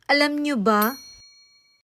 Alam nyo ba?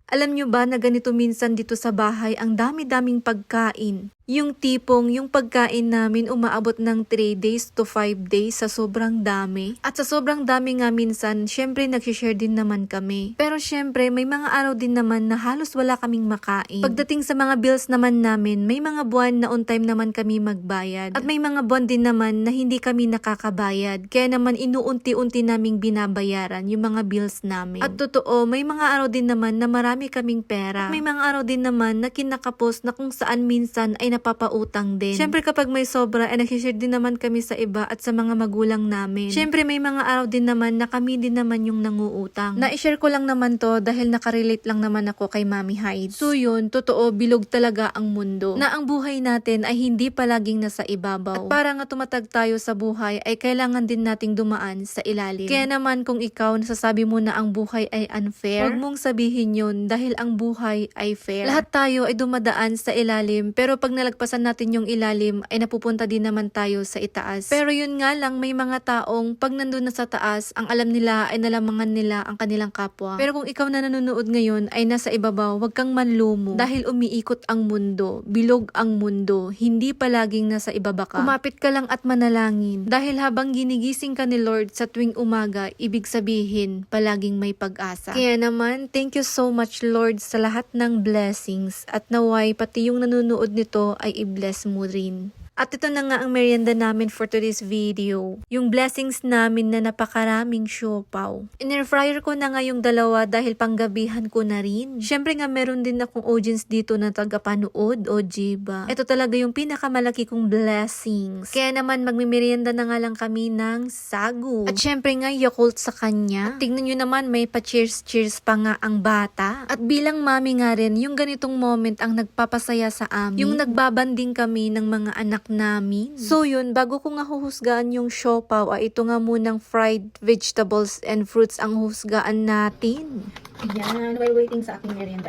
Alam nyo ba na ganito minsan dito sa bahay ang dami-daming pagkain? Yung tipong yung pagkain namin umaabot ng 3 days to 5 days sa sobrang dami. At sa sobrang dami nga minsan, syempre nagsishare din naman kami. Pero syempre may mga araw din naman na halos wala kaming makain. Pagdating sa mga bills naman namin, may mga buwan na on time naman kami magbayad. At may mga buwan din naman na hindi kami nakakabayad. Kaya naman inuunti-unti naming binabayaran yung mga bills namin. At totoo, may mga araw din naman na marami kaming pera. At may mga araw din naman na kinakapos na kung saan minsan ay napapautang din. Syempre kapag may sobra ay nagsishare din naman kami sa iba at sa mga magulang namin. Syempre may mga araw din naman na kami din naman yung nanguutang. Na-share ko lang naman to dahil nakarelate lang naman ako kay Mami Hyde. So yun, totoo, bilog talaga ang mundo. Na ang buhay natin ay hindi palaging nasa ibabaw. At para nga tumatag tayo sa buhay ay kailangan din nating dumaan sa ilalim. Kaya naman kung ikaw nasasabi mo na ang buhay ay unfair, huwag mong sabihin yun dahil ang buhay ay fair. Lahat tayo ay dumadaan sa ilalim pero pag nalagpasan natin yung ilalim ay napupunta din naman tayo sa itaas. Pero yun nga lang, may mga taong pag nandun na sa taas, ang alam nila ay nalamangan nila ang kanilang kapwa. Pero kung ikaw na nanonood ngayon ay nasa ibabaw, huwag kang manlumo dahil umiikot ang mundo, bilog ang mundo, hindi palaging nasa ibaba ka. Kumapit ka lang at manalangin dahil habang ginigising ka ni Lord sa tuwing umaga, ibig sabihin palaging may pag-asa. Kaya naman, thank you so much Lord sa lahat ng blessings at naway pati yung nanonood nito ay i-bless mo rin. At ito na nga ang merienda namin for today's video. Yung blessings namin na napakaraming siopaw. In-airfryer ko na nga yung dalawa dahil panggabihan ko na rin. Syempre nga meron din akong audience dito na tagapanood o jiba. Ito talaga yung pinakamalaki kong blessings. Kaya naman magmimerienda na nga lang kami ng sagu. At syempre nga Yakult sa kanya. At tignan nyo naman may pa-cheers pa nga ang bata. At bilang mami nga rin, yung ganitong moment ang nagpapasaya sa amin. Yung nagbabanding kami ng mga anak namin. So yun, bago ko nga huhusgaan yung siopaw, ito nga munang fried vegetables and fruits ang huhusgaan natin. Ayan, while waiting sa aking merienda,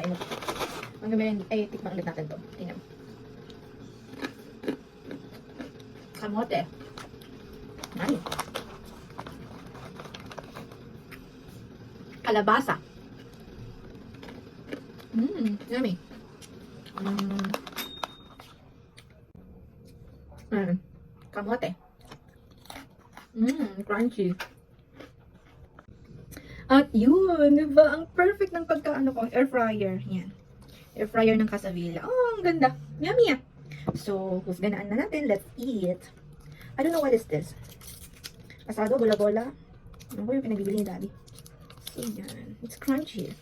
ay tikman ulit natin to. Tingnan. Kamote. Ay. Kalabasa. Yummy. Kamote. Crunchy. At yun, diba? Ang perfect ng pagkaano ko, air fryer. Yan. Air fryer ng Casavilla. Oh, ang ganda. Yummy ah. So, husganaan na natin. Let's eat. I don't know what is this. Asado, bola-bola. Ano ko yung pinagbibili ni Daddy? So, yan. It's crunchy.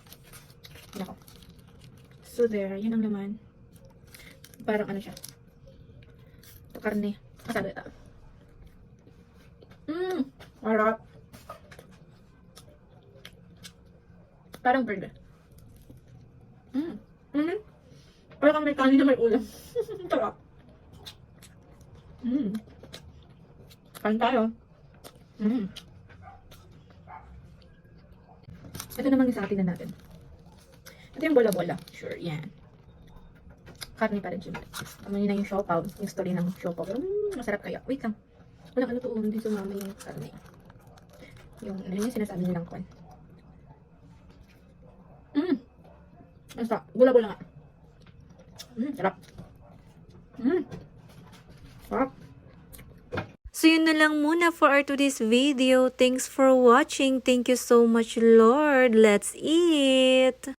Nako. So, there. Yun ang laman. Parang ano siya. Karne. Asado ito. Harap. Parang burger. Parang may kanin na may ulam. Sarap. Kain tayo. Ito naman yung sa atin na natin. Ito yung bola-bola. Sure, yan. Karne pa rin siya. Amoy na yung siopaw. Yung story ng siopaw. Pero masarap kaya. Wait lang. Walang ano to. Hindi sumama yung karne. Yung ano yung sinasabi nilang kwan. Masarap. Gula-gula nga. Sarap. Sarap. So yun na lang muna for our today's video. Thanks for watching. Thank you so much Lord. Let's eat!